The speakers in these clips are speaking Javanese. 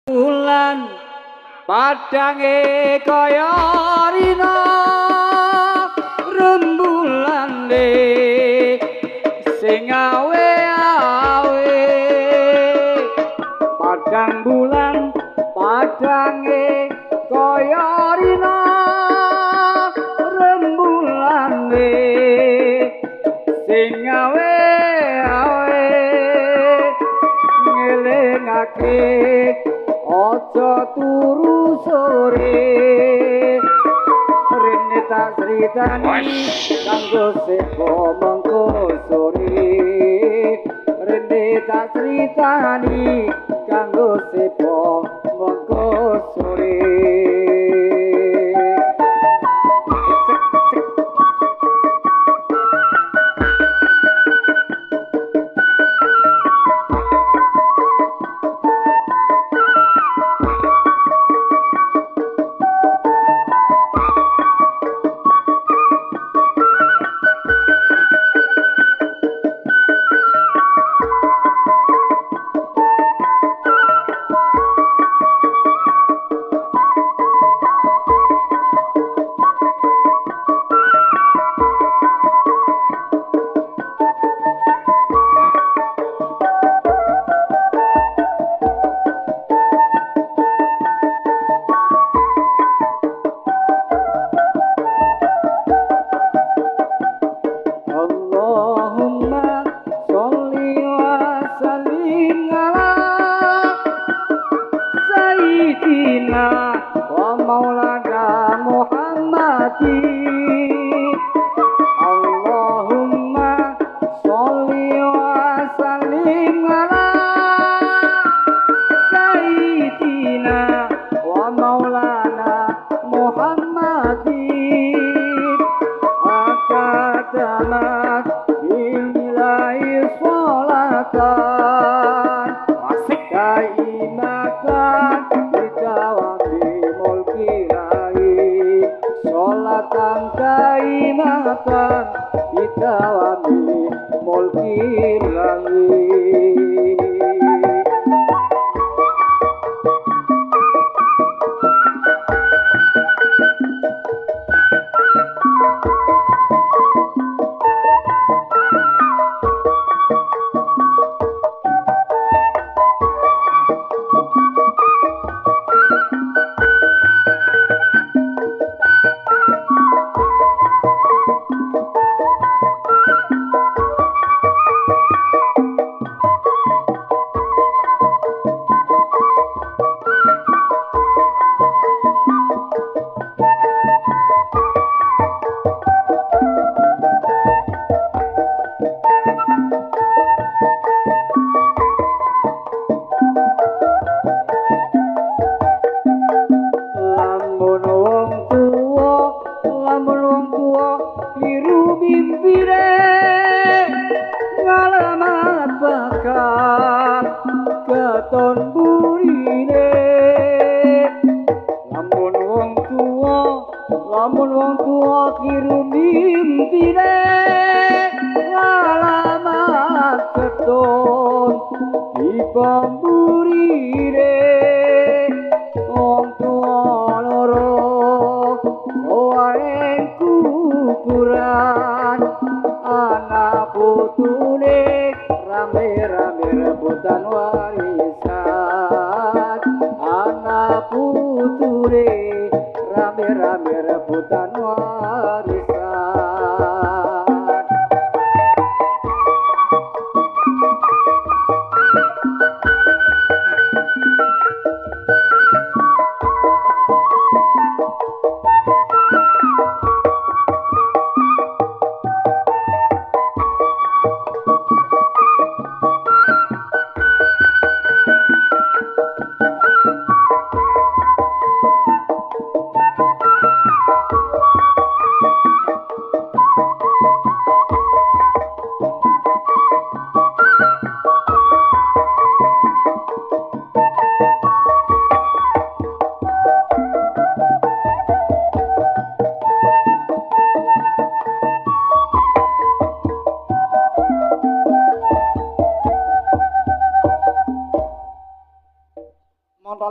Bulan padange kaya rina rembulane sing awe-awe padang bulan padange kaya rina rembulane sing awe-awe ngelingake aja turu sore rene tak critani kanggo sepo mengko sore rene tak critani kanggo sepo mengko sore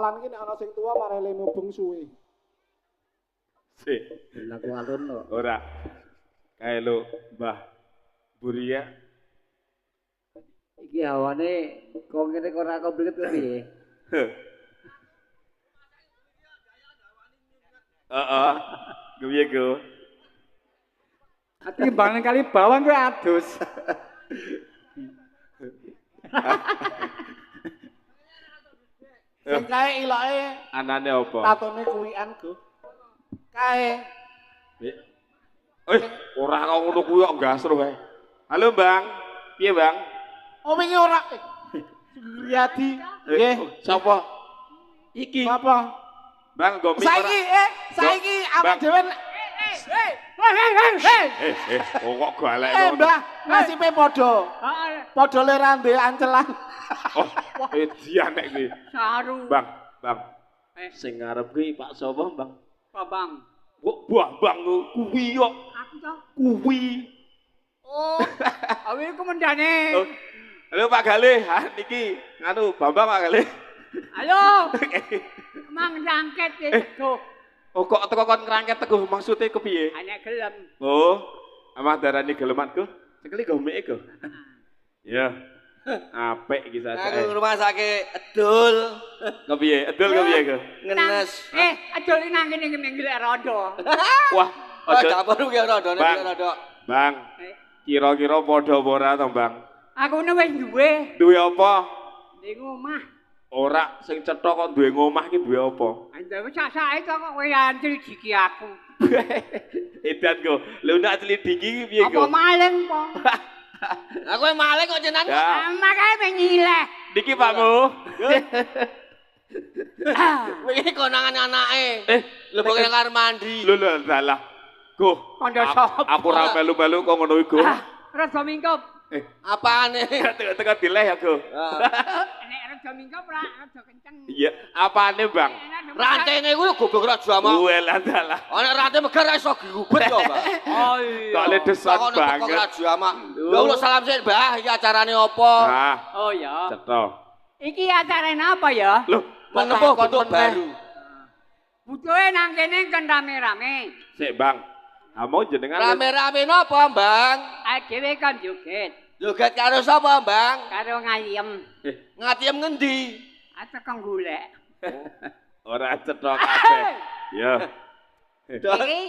persoalan iki nek ana sing tuwa marele mubeng suwe. Sik. Laku alun kok. Ora. Kae lho, Mbah Buria. Iki hawane kok ngene kok ora komplit kok piye? Heeh. Kepiye, Go? Ati bang kali bawang kuwi adus. Sing kae iloke Anane apa? tatone kuwian, Go. Kae. Ora kok ngono kuwi kok gasro kae. Halo, Bang. Piye, Bang? Oh wingi ora. Riyadi. Nggih. Sapa? Iki. Apa? Bang, go mik Saiki awak dhewe oh kok galek Mbah, nasibe padha. Padha lerande ancelan. Oh, dianek kuwi. Saru. Bang. Sing ngarep kuwi Pak sapa, Bang? Pak Bang. Kok Bang kuwi kok. Aku to. Kuwi. Oh, awe komandane. Halo Pak Galih, niki nganu Bambang Pak Galih. Halo. Mang jangket teguh. Oh kok teko kon ngrangket teguh maksude kepiye? Anek gelem. Oh, amah darani gelematku. Sekali go mek go. Ya. Apik iki saja. Aku rumah sakit Edul. Kepiye? Edul kepiye go? Ngenes. Adol nang kene ngelek rondo. Wah, Oh, dapur ki rodone rodok. Bang. Kira-kira padha apa ora to, Bang? Aku wis duwe. Duwe apa? Ning omah. Ora sing cetha kok duwe ngomah ki duwe apa? Anjir sak-sake kok kowe antri diki aku. Edan go. Lha nek celidiki ki piye go? Apa maling po? Aku maling kok jenengan. Ya. Makane menyileh. Niki Pakmu. Wingi konangan anake. Lho kok nang kamar mandi. Lho dalah. Go. Kondo sop. Aku ora melu-melu kok ngono iku. Rada mingkup. Apane? Tengah dileh ya, Go. Nek rada mingkup ra rada kenceng. Iya, apane, Bang? Rantene kuwi goblok raja ama. Wela dalah. Ana rantai megar ra iso gubet yo, Mbak. Oh iya. Kok le desan banget. Raja ama. Ya Allah salam sik, Mbah. Iki acarane apa? Nah, Oh ya. cetha. Iki acarane apa ya? Loh, Menempuh bentuk baru. Butuhe nang kene kan rame-rame. Sik, Bang. Kamu jenengan Rame-rame napa, Bang? Dhewe kan joget Joget karo sapa, Bang? karo ngayem. Ngatiem ngendi? Atekang golek. ora cetha kabeh. Ya. Iki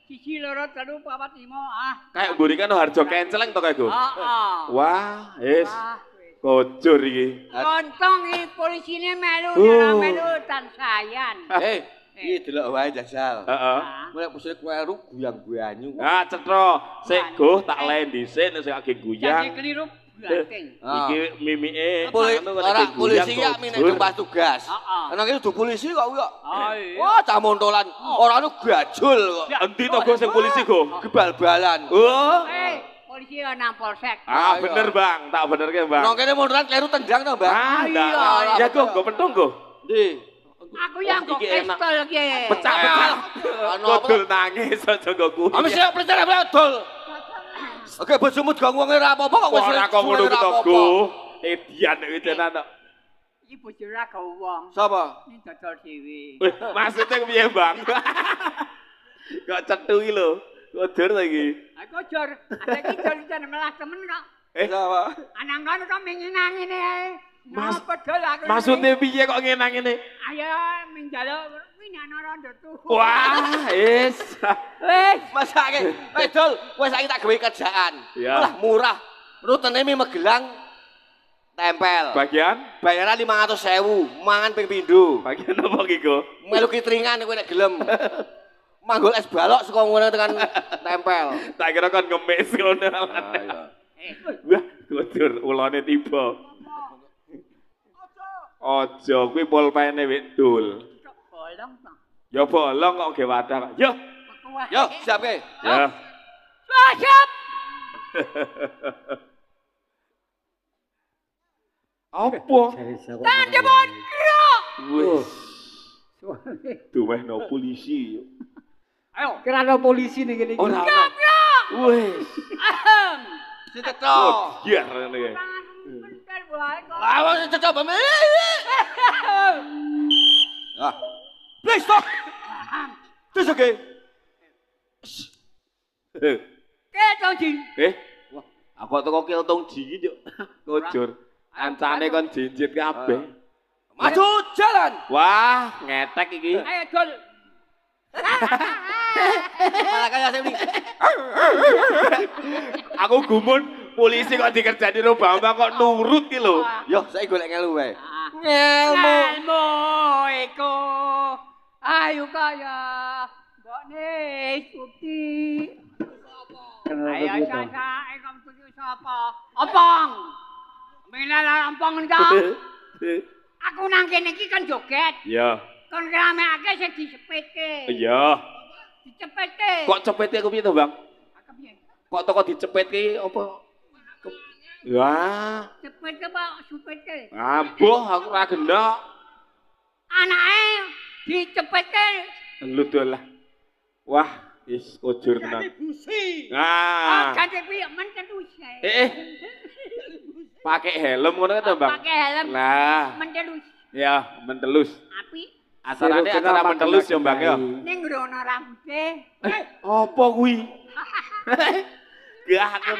siji loro telu papat lima Kayak mburi kan harga kenceleng to kae, Go. Heeh. Wah, wis Wah, kocur iki. Kontong iki polisine melu ora melu tansayan. Iki delok wae jajal. Heeh. Mulai pusing kleru guyang-guyanyu. Ah, cetha. Sik go tak le dhisik nek sing age Jadi guyang. keliru banting. Iki mimike Ora polisi ya mine tugas tugas. Ana iki kudu polisi kok kuwi kok. Wah, cah montolan. Ora anu gajul kok. Endi to Go sing polisi, Go? Gebal-balan. Oh. Polisi nang polsek. Ah, bener, Bang. Tak benerke, Bang. Nang kene montolan kleru tendang to, Mbak. Ah, ya Go pentung, Go. Ndi? Aku yang kok Iki enak. pistol ki. Pecah-pecah. Kodul nangis aja go kuwi. Ame sik percaya dol. Oke, bojomu diganggu wong ora apa-apa kok wis ora kok ngono to, Go. Edian iki tenan kok. Iki bojone ra gawe wong. Sapa? Ini dodol dhewe. Wih, maksudnya piye, Bang? Kok cethu iki lho. Kodur to iki. Aku jor, ada iki jor melas temen kok. Sapa? Anang kono kok ngene ae. Mas pedol aku. Maksudnya piye kok ngene-ngene? Ayo menjaluk kuwi ana rondo tuh. Wah, wis. Wis. Masake. Dol, kowe saiki tak gawe kerjaan. Ya. Lah murah. Rutene mie Magelang tempel. Bagian? Bayaran 500.000, mangan ping pindho. Bagian apa iki, Go? Melu kitringan kowe nek gelem. Manggul es balok saka ngono tekan tempel. Tak kira kon ngemis ngono. Wah, kodur ulane tiba. Aja kuwi pulpene wek dul. Bolong to. Ya bolong kok ge wadah kok. Yo. Yo, siap ke? Ya. Siap. Apa? Tandemon gerak. Wis. Duwehno polisi. Ayo, kira polisi ning kene iki. Ora. Wis. Ditetho. Biar ngene iki. Bentar wae kok. Lah wis coba. Please stop. Terus oke. Ke Tongji. Wah, aku teko kiltung ji yo. Kujur. Kancane kon jinjit kabeh. Maju jalan. Wah, ngetek iki. Ayo dol. Malah kayak saya ini. Aku gumun polisi kok dikerjani karo Bambang kok nurut ki lho. Yo, saya golek ngelu wae. Ngelmu iku ayu kaya mbokne Suti. Ayo sasa kamu tuju sapa? Ompong. Menala ompong engko. Aku nang kene iki kan joget. Iya. Kon ngramekake sing dicepetke. Iya. Dicepetke. Kok cepete aku piye to, Bang? Kepiye? Kok teko dicepetke apa? Wah, Cepetke Pak, supetke. ambuh aku ora gendok. Anake dicepetke. Lu dolah. Wah, wis kujur tenan. Nah. Ganti piye men terus. Pakai helm ngono to, Bang? Pakai helm. Lah, Men terus. ya mentelus. Api Acarane acara mentelus ya, Bang ya. ning ngrono rambuté. Apa kuwi? Gak aku.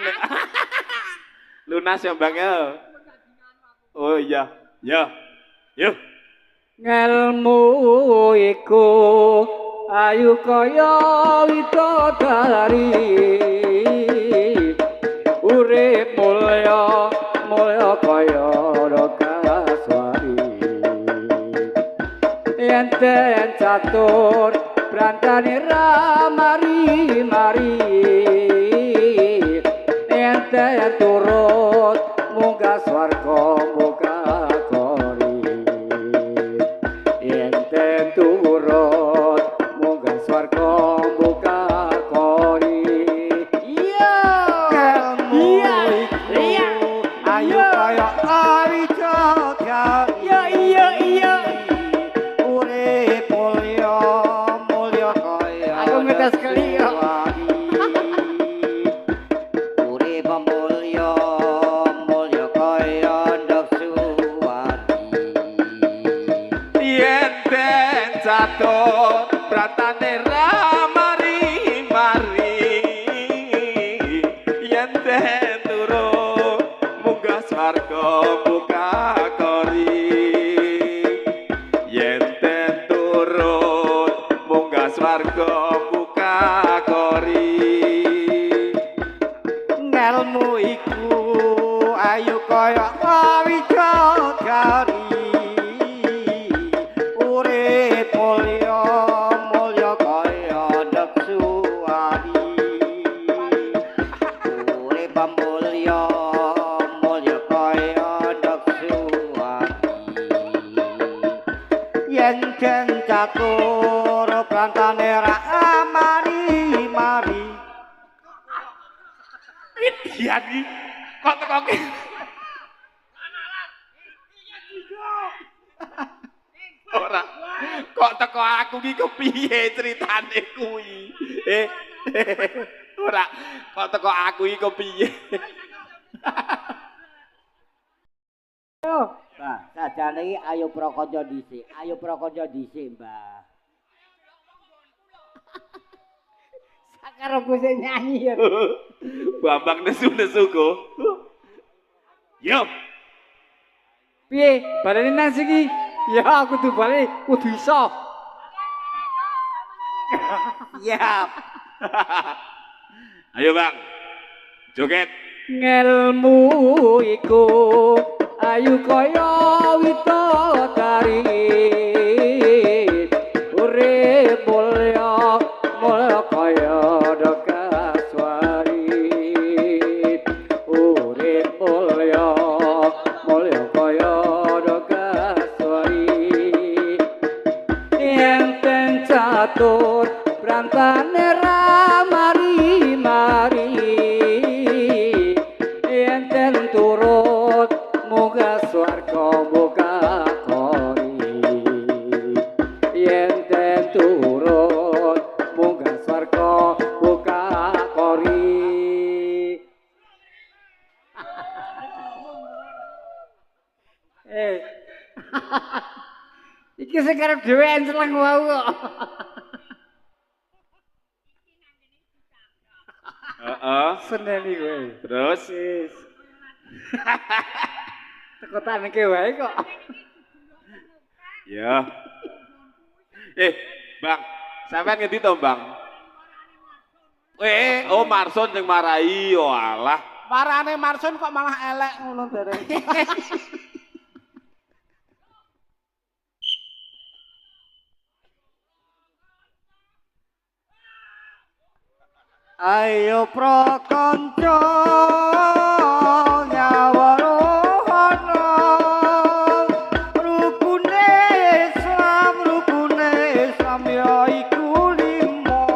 Lunas ya, Bang ya. Oh iya. Ya. Yuk. Ngelmu iku ayu kaya widodari urip mulya mulya kaya Ragaswari enten catur brantane ramari mari enten turut munggah swarga muga kori enten turut munggah swarga muga kori iya iya iya Ayo kaya ari jagat. iya iya iya Urip mulya mulya kaya. aku ngetes kali ya Urip mulya mulya kaya Ndaksuwati. Yen den catur bratane ramari mari yen den turun munggah swarga buka kori yen den turun munggah swarga buka kori Ngelmu iku ayu kaya widodari. Urip mulya mulya kaya Ndaksuwati. Urip mulya mulya kaya Ndaksuwati. Yen jen catur prantane ra mari-mari. Iya iki kok teko ki ora kok teko aku ki kepiye ceritane kuwi ora kok teko aku iki kepiye Mbah, sajane iki ayo prakonco dhisik. Ayo prakonco dhisik, Mbah. Sakarepku sing nyanyi ya. Bambang nesu-nesu go yo Piye? Barene nang siki. Ya aku kudu bali, kudu iso. Siap. ayo Bang joget Ngelmu iku ayu kaya widodari urip mulya mulya kaya Ndakaswari urip mulya mulya kaya Ndakaswari enten catur brantane ramari mari enten turut muga swarga muga kori enten turut muga swarga muga kori iki sing karep dhewe enceleng wae kok. Heeh. Seneni kowe. Terus Wis. Teko taneke wae kok. ya. Bang, sampean ngendi to, Bang? Oh Marson sing marahi, walah. Parane Marson kok malah elek ngono dereng. Ayo prakanca nyawarohana rukune Islam ya iku limo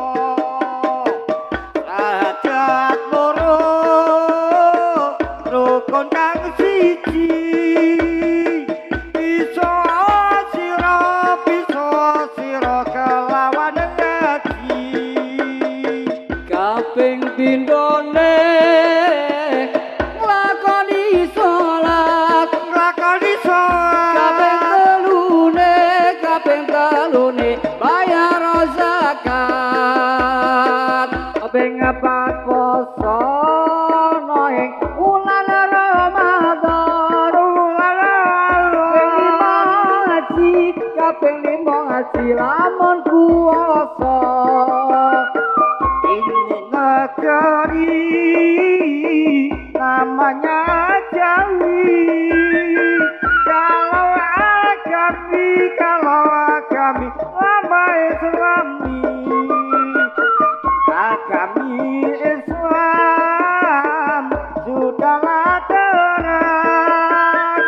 sahadat loro rukun kang siji bisa sira kelawan ngaji kaping pindhone nglakoni salat kaping telune bayar zakat kaping papat poso ing wulan Ramadan kaping lima ngaji lamun kuwasa negeri namanya Jawi kalau agami lama Islam sudahlah terang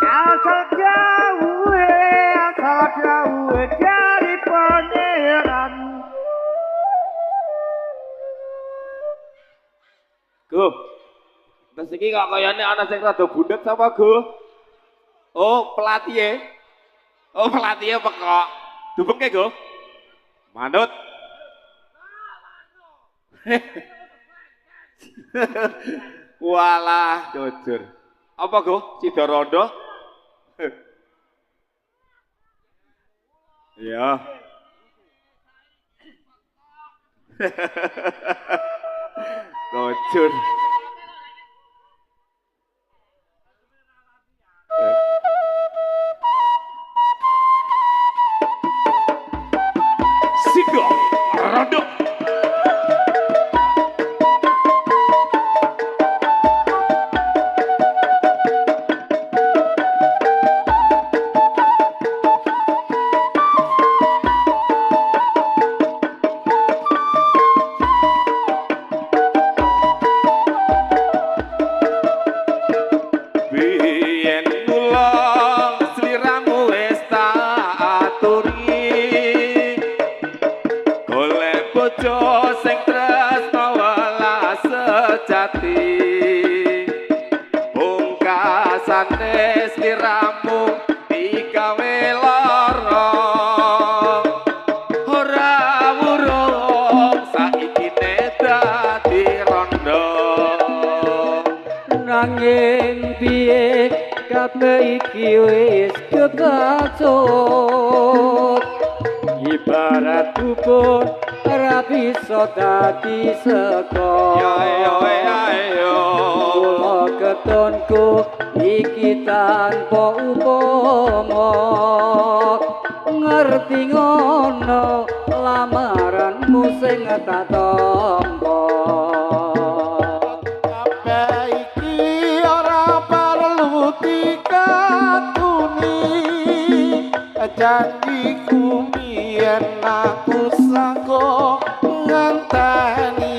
asal jauh dari pangeran. Go. Terus iki kok kayane ana sing rada budet sapa, Go? Oh, pelatih. Oh, pelatih pekok. Dubengke, Go. Manut. Walah, jujur. Apa, Go? Sidorondo? Iya. Jujur. Sido Rondo. Biyen kula sliramu wis tak aturi golek bojo sing tresno welas sejati pungkasane sliramu digawe lara ora wurung saiki dadi rondo nanging piye kabeh iki wis kebacut ibarat bubur ora bisa dadi sego kula ketonku iki tanpa upama ngerti ngono lamaranmu sing tak tampa janjiku mien aku sangko ngenteni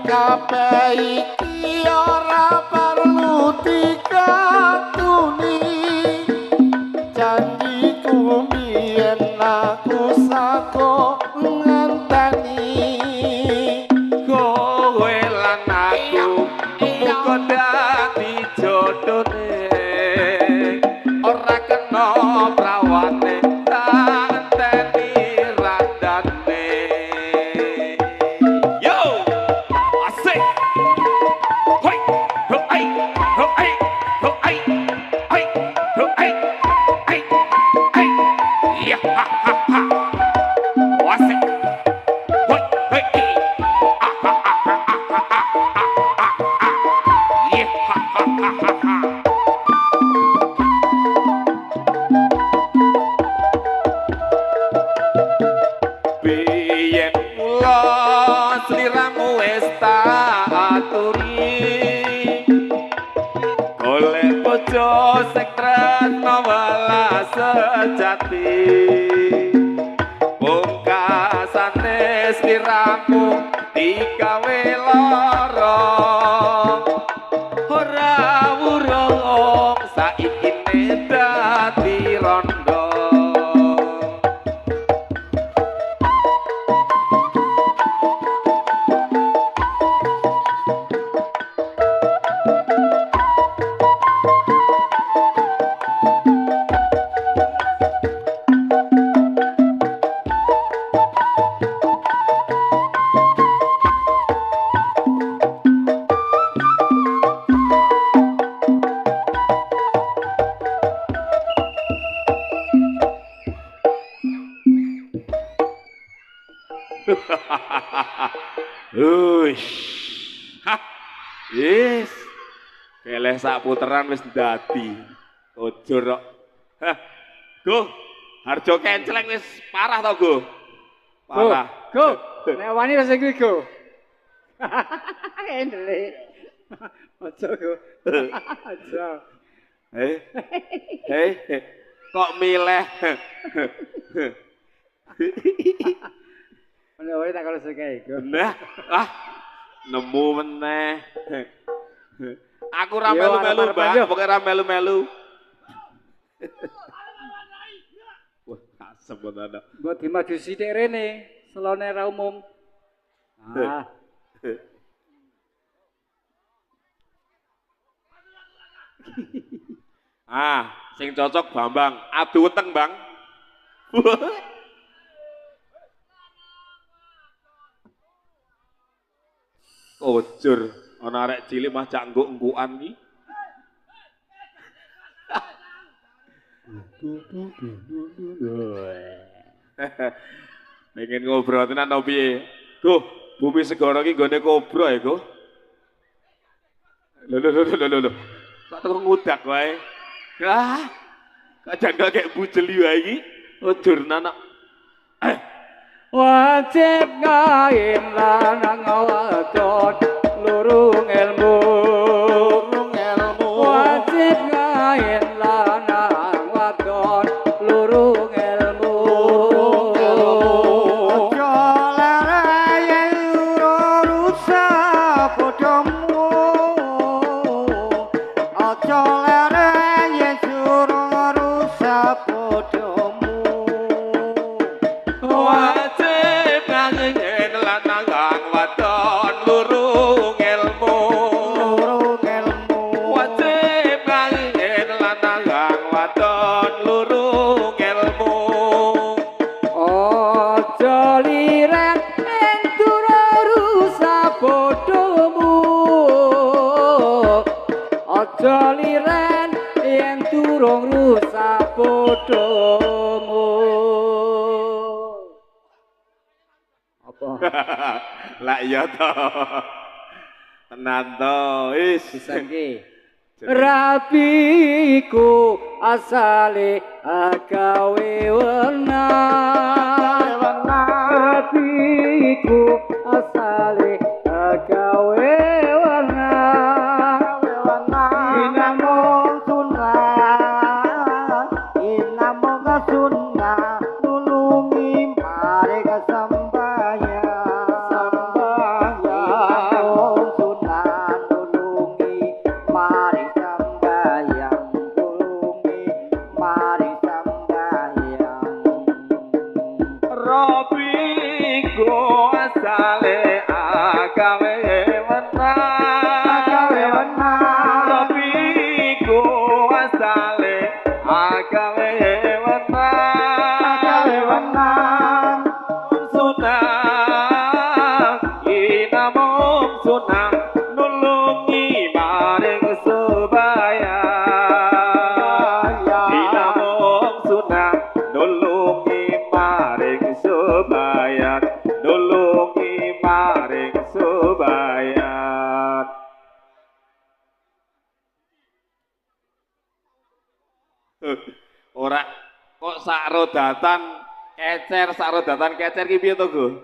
kabeh iki ora perlu dikatuni janjiku mien aku sangko ngenteni kowe lan aku muga dadi jodhone ora kena prawane tak enteni radane yo asik hoi ho ai ho ai ho ai ai ho ai ai ai iya ha ha ha wasik hoi hoi ah ha ha ha ha ha iya ha ha ha ha biyen mula sliramu wis tak aturi golek bojo sing tresno welas sejati pungkasane sliramu digawe lara ora wurung saiki dadi rondo. Yes. Keleh sak puteran wis dadi. Ojo rok. Go. Harjo kenceleng wis parah to, Go. Parah. Go. Nek wani wis iki, Go. Endele. Ojo, Go. Ojo. Kok milih? Menawa tak kalau sekae, Go. Nah, nemu meneh. Aku ra melu-melu, Mbak. Pokoke ra melu-melu. Wah, asem tenan. Mbok dimaju sithik rene, selone ra umum. Sing cocok Bambang. Adu weteng, Bang. Ojur, ana arek cilik mah cak engguk-enggukan iki. Pengen ngobrol tenan to piye? Go, bumi segara iki nggone kobra ya, Go. Lho. Kok teko ngudak wae. Kok janggal kayak bujeli wae iki. Ojur nanak. Wajib ngaim lanang wadon lurung ilmu wajib ngaim lanang wadon lurung ilmu aja lare rusak bodomu aja lare rusak bodomu Joliren yang turung rusak bodomu. Apa? Lah iya to. Tenan to, wis disangke. Rapiku asale agawe wenang. Rapiku asale agawe nulungi subayat nulungi maring subayat. Ora kok sakrodatan kecer ki piye to, Go?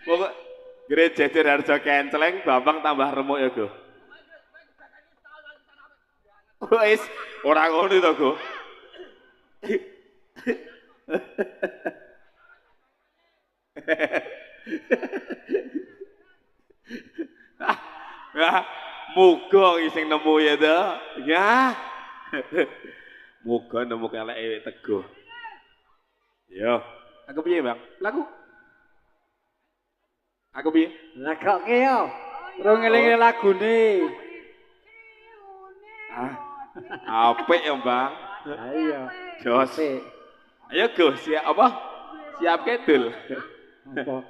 Pokok gereja Harjo kenceleng Bambang tambah remuk ya, Go. Wis ora ngono to, Go. Ya, muga sing nemu ya to. Ya. Muga nemu keleke teguh. Yo, aku piye, Bang? Lagu. Aku piye? Lagokke yo. Ora ngelingi lagune. Apik ya, Bang. Ayo. Jos. Ayo, Go, siap apa? Siap kedul. Apa?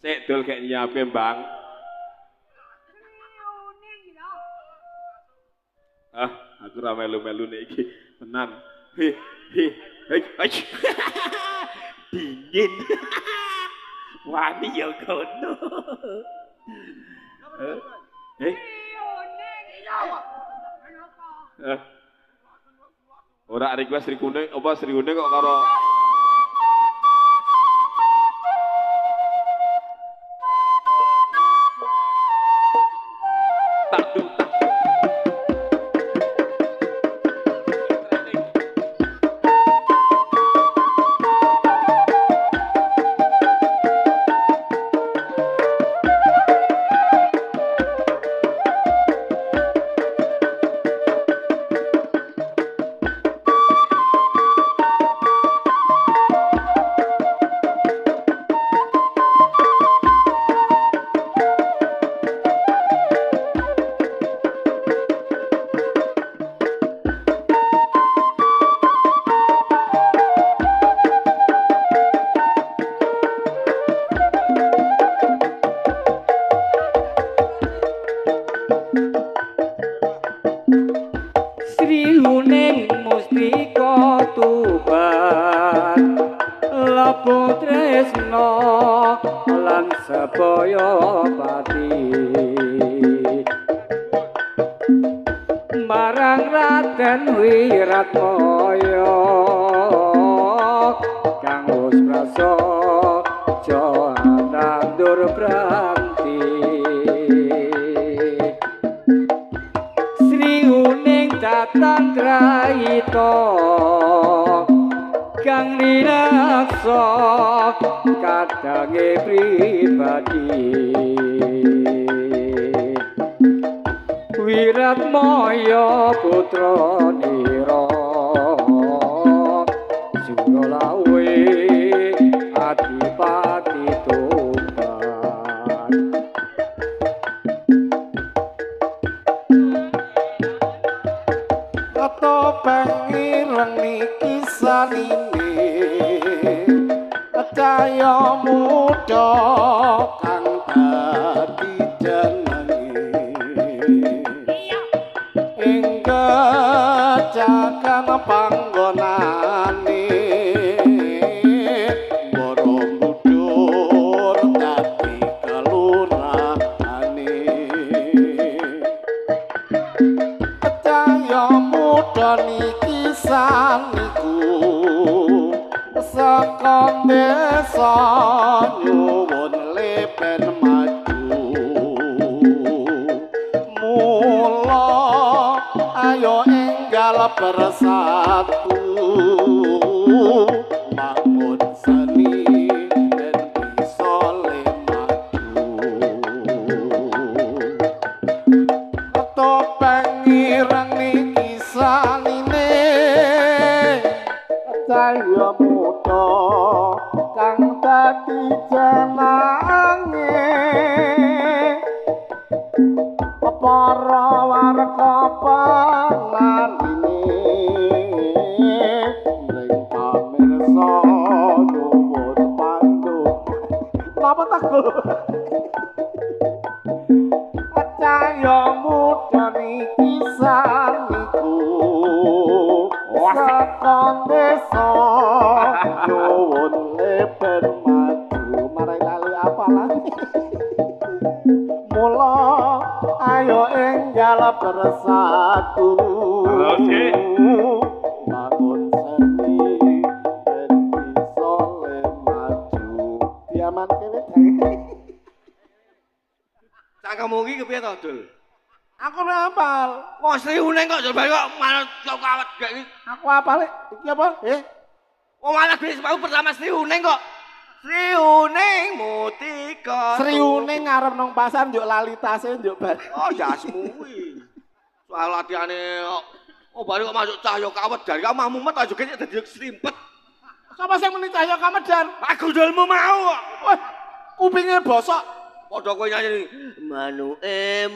Sik dul gek nyiapke, Bang. Aku ra melu-melu nek iki. Tenan. Dingin. Wani ya kono. Ora request Sri Kuning, apa Sri Kuning kok karo sakon desa nyuwun leben maju marai lali apalah mula ayo enggal bersatu bangun seni ben iso le maju diaman kewe Cangkemmu iki kepiye to, Dul? aku hafal Wong Sri Uning kok jare kok manut kok kawat gak iki. aku hafal iki apa Wong malah wis mau pertama Sri Uning kok. Sri Uning mutika. Sri Uning ngarep nang pasar njuk lali tase njuk bal. Oh, jasmu kuwi. Soal latihane bari kok masuk cahya kawet dari kamu mumet aja kene dadi srimpet. Sapa sing muni cahya kamedan? Aku dulmu mau kok. Wah, kupinge bosok. Padha kowe nyanyi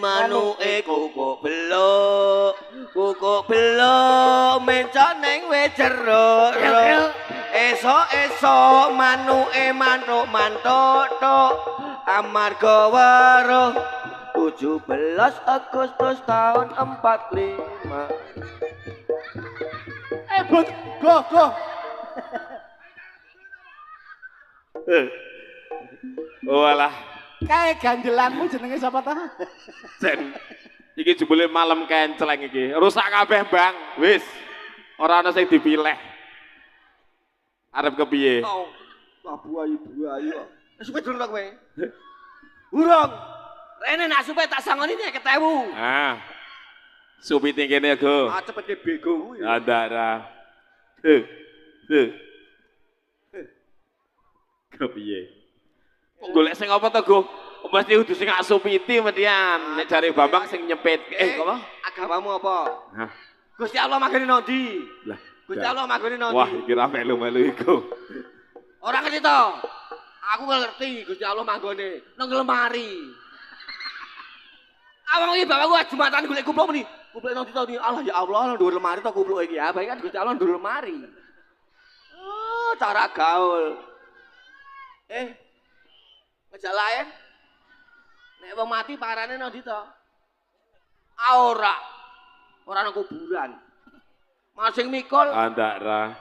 manuke kukuk belok mencok ning wis jeruk esok manuke mantuk amarga weruh 17 Agustus tahun 45 Go. Walah, Kae ganjelanmu jenenge sapa ta? Jen. Iki jebule malam kenceleng iki. Rusak kabeh, Bang. Wis. Ora ana sing dipilih. Arep kepiye? buayu. Supe durung kowe. Urung. Rene nak supe tak sangoni nek ketewu. Ah. Supi kene, Go. Ah cepet ke bego kuwi. Andara. Kepiye? Kok golek sing apa to, Go? Mesti kudu sing asupiti median. Nek jare Bambang sing nyepit. Apa? Agamamu apa? Hah. Gusti Allah magane nondi? Lah, Gusti Allah magane nondi? wah, iki ra melu-melu iku. Ora ngerti to? Aku ngerti Gusti Allah manggone nang lemari. Awang iki bapakku Jumatan golek kupluk meni. Kupluk nang ndi Allah ya Allah nang dhuwur lemari to kupluk iki ya. Baik kan Gusti Allah nang dhuwur lemari. Oh, cara gaul. Ngejak lain. Nek wong mati parane nang ndi to? Ora nang kuburan. Masing mikul. Andara.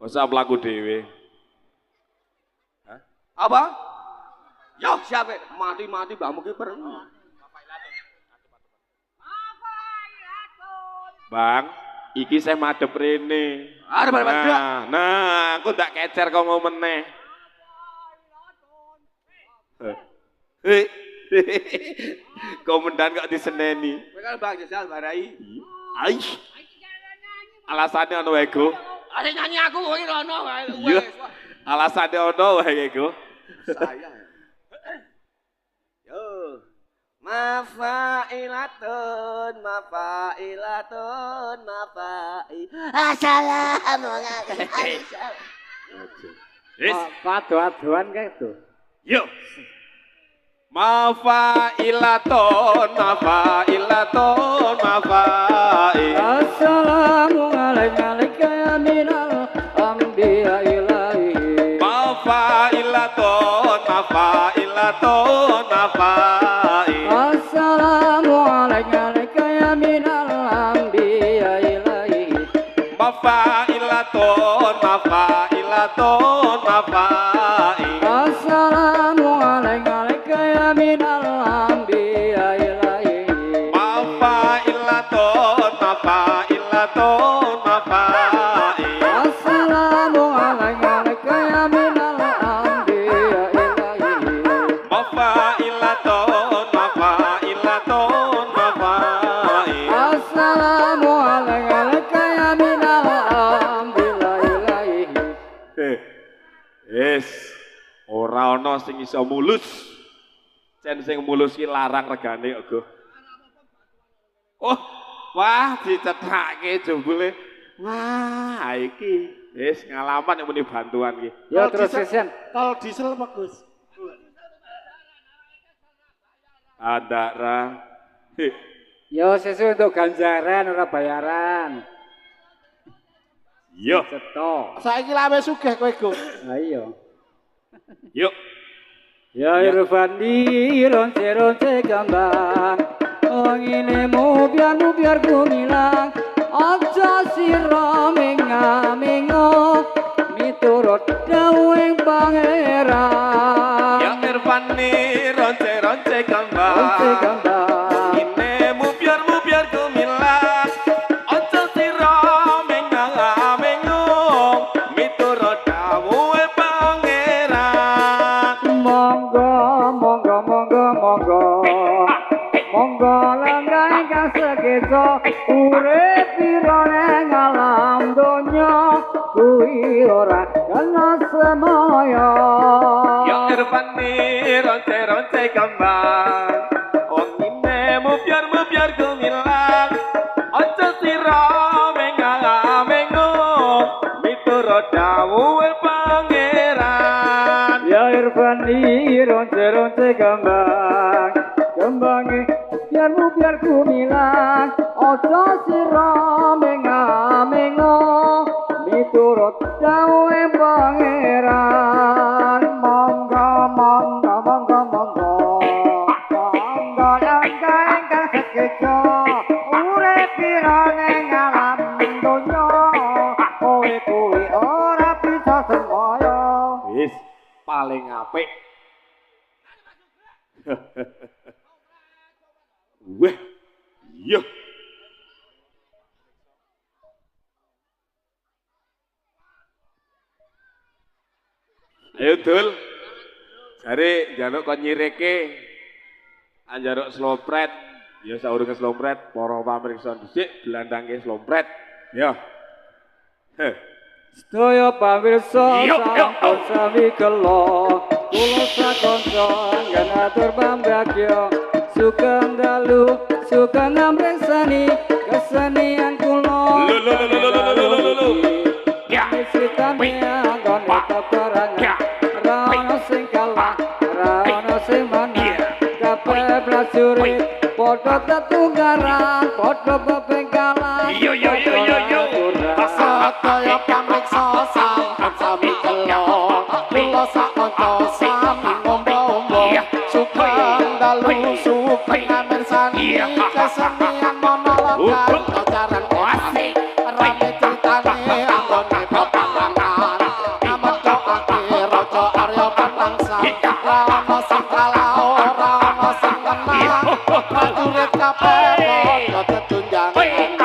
Masa mlaku dhewe. Apa? Yo siapa? Mati mbahmu ki pernah. Bang, iki saya madhep rene. Arep madhep. Nah, aku ndak kecer kok mau meneh. Komandan kok diseneni. Kowe kan Bang Jajal barai. Aish. Alasannya ono wae, Go. Are nyanyi aku kowe rono wae. Iya. Alasannya ono wae, Go. Saya. Yo. Mafailatun. Assalamualaikum. Wis. Ado-adoan kae to. Yo. Mafailatun. Assalamualaikum ya minal anbiya ilahi. Mafailatun. Assalamualaikum ya minal anbiya ilahi. Mafailatun. Assalamualaikum ya minal anbiya ilahi. Mafailatun. Assalamualaikum ya minal anbiya ilahi. Mafailatun. Assalamualaikum ya minal anbiya ilahi. Yes. Ora ana sing iso mulus. Jen sing mulus ki larang regane kok, Go. Oh, wah dicethake jebule. Wah, iki wis ngalaman nek muni bantuan ki. Ya terus sesen. Tol diesel bagus. Andara. Yo sesuai untuk ganjaran ora bayaran. Yo, Cetok. Saiki lawe sugih kowe, Go. Ha iya. yuk. Ya irfandi ronce gambang. Oh ngene mu biar gumilang. Aja sirame miturut dawuhing pangeran Ya Irfani ronce-ronce gambang Ronce gambang Ini mubiar kumilang Ojo sira mengang-mengung miturut dawuhe pangeran monggo langga ingkang sekeca urip pira ning alam donya kuwi ora kena semaya Ya Irfani ronce-ronce gambang Wong ini mubiar kumilang Ojo sira mengang-mengung miturut dawuhe pangeran ya Irfani ronce-ronce gambang gembange biar kumilang aja sira menga-mengo miturut dawuhe pangeran monggo langga ingkang sekeca urip pira ning alam donya kowe kuwi ora bisa semaya Wis paling apik. Wah, iya. Ayo Dul. Jare njaluk kon nyireke. Anjaruk slompret. Ya saurunge slompret, para pamriksa dhisik blandangke slompret. Ya. Heh. Sedaya pamirsa sampun sami kelo kula sakonco nganatur pambagya sugeng dalu sugeng ngamresani kesenian kula Ya. Sitane anggon peperangan rana sing kalah rana sing menang kabeh prajurit padha tetunggaran padha bebengkalan Yo. Sadaya pamriksa sampun sami kelo kula sakonco sami ngombo-ombo sugeng dalu sugeng amirsani kesenian monologan ajaran asik rame critane anggone peperangan ngametokake raja Arya Batangsa rama sing kalah ora ana sing menang prajurit kabeh padha tetunjangan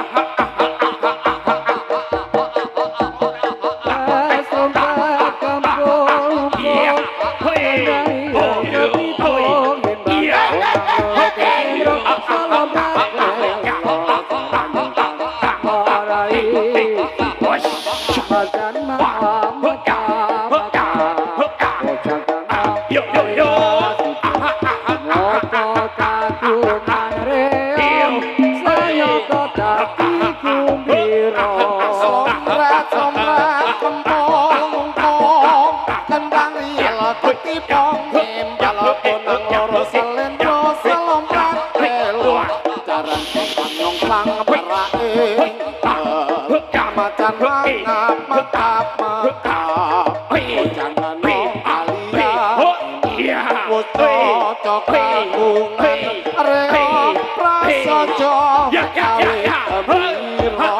macan mangap mekap jangan alia wuto kagungan reo prasaja gawe kemiro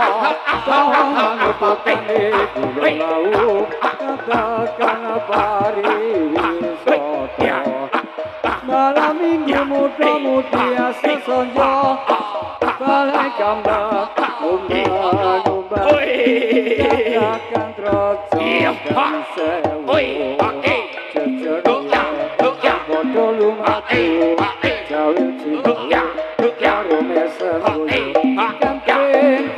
kawan pakane kula lau katakan pariwisata malam minggu muda-mudi sesonjo balai kambang umbang katakan trojo dan sewu jejer bodoh lumatu jauh cinta karo mesem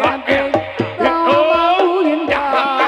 kamping tahu indah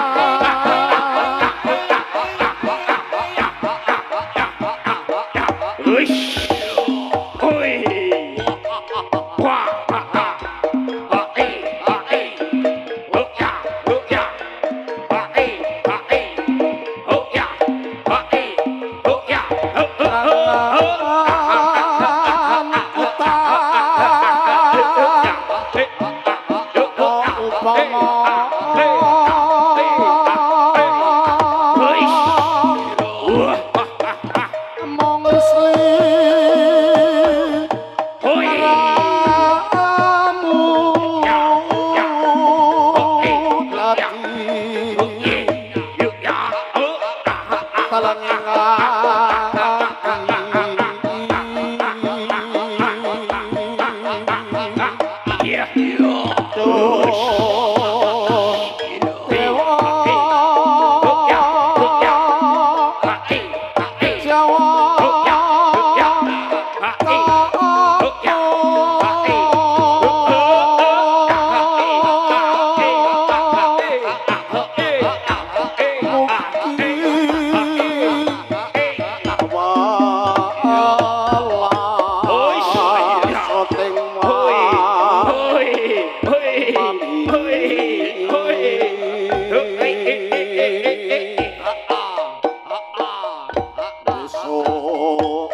Besok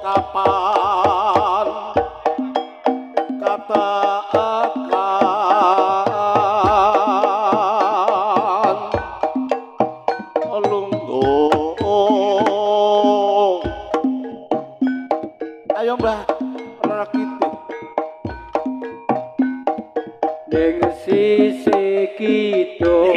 kapan katakan lungguh. Ayo Mbah, ora gitu. Ning sisi kidul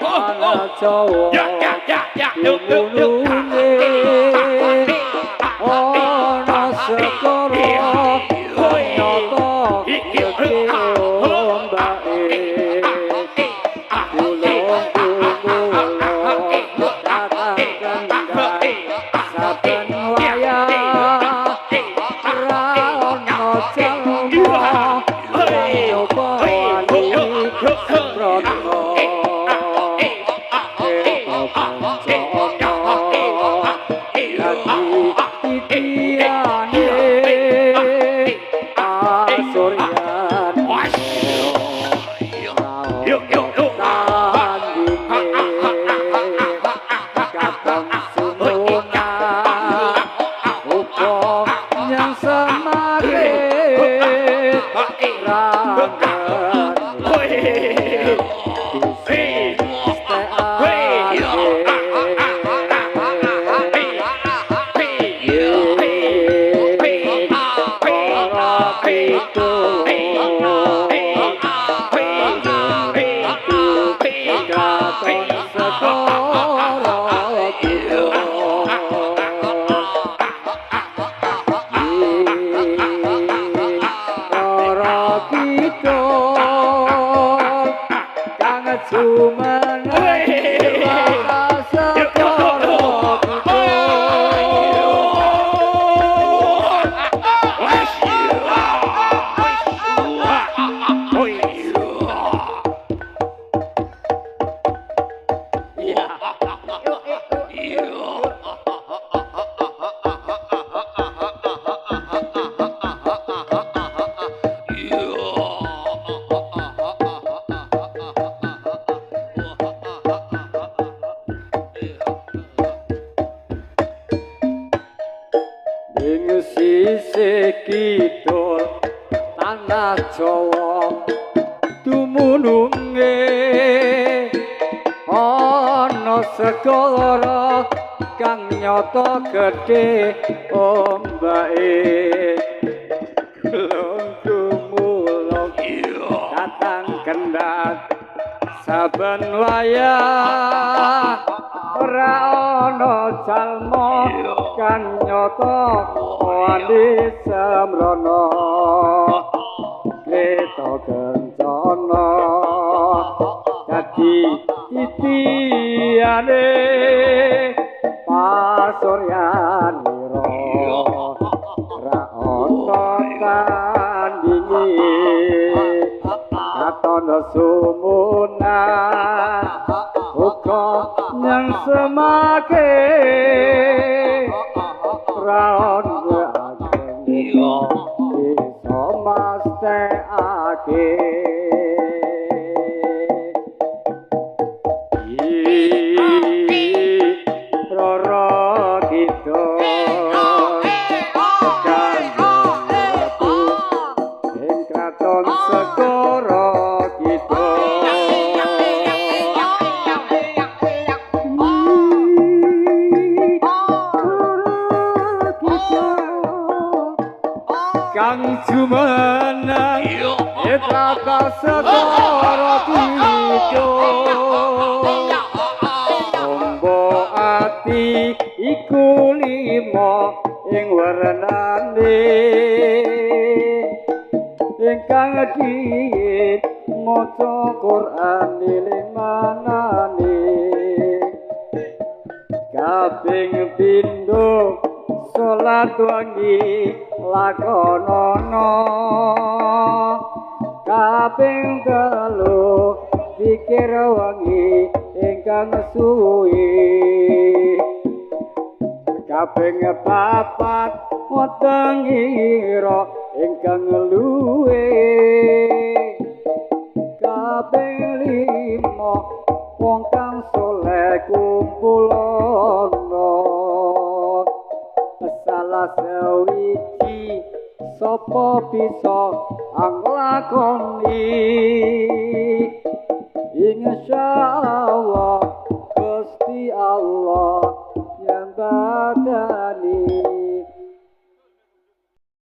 ana Jawa dunune ana segara nyata gede ombake kulon datang kendang saben wayah ra ana jalma nyoba wani sembrono segara kang nyata gedhe ombake kulon tumulung datang kendhat saben wayah ora ana jalma kang nyata wani samrana kreta kencana dadi titiane pasuryan wira ra ana tandingi katana sumunan uga nyang semake ra ana ageng bisa mesthekake Jumenang etrata segara kidul ombo ati iku lima ing wernane ingkang diin maca Quran limanane kaping pindho salat wangi lakonana kaping telu pikir wangi ingkang suwi kaping papat weteng ingkang luwe kaping trima wong kang soleh kumpulono salah sewiji sapa bisa anglakoni insyaallah Gusti Allah yang badani